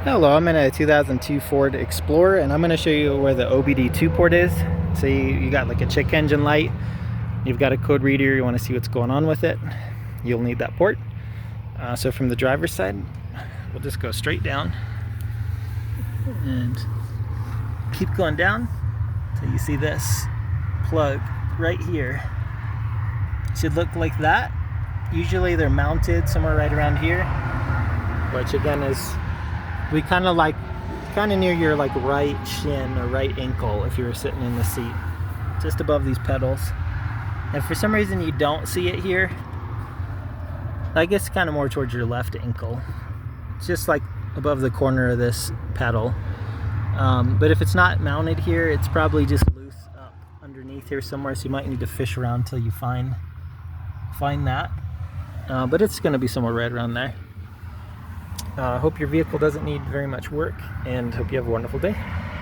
Hello, I'm in a 2002 Ford Explorer and I'm going to show you where the OBD2 port is. So you got like a check engine light, you've got a code reader, you want to see what's going on with it, you'll need that port. So from the driver's side, we'll just go straight down and keep going down until you see this plug right here. It should look like that. Usually they're mounted somewhere right around here, which again is kind of near your like right shin or right ankle if you were sitting in the seat, just above these pedals. And for some reason you don't see it here, I guess kind of more towards your left ankle. It's just like above the corner of this pedal. But if it's not mounted here, it's probably just loose up underneath here somewhere, so you might need to fish around until you find that. But it's going to be somewhere right around there. Hope your vehicle doesn't need very much work, and hope you have a wonderful day.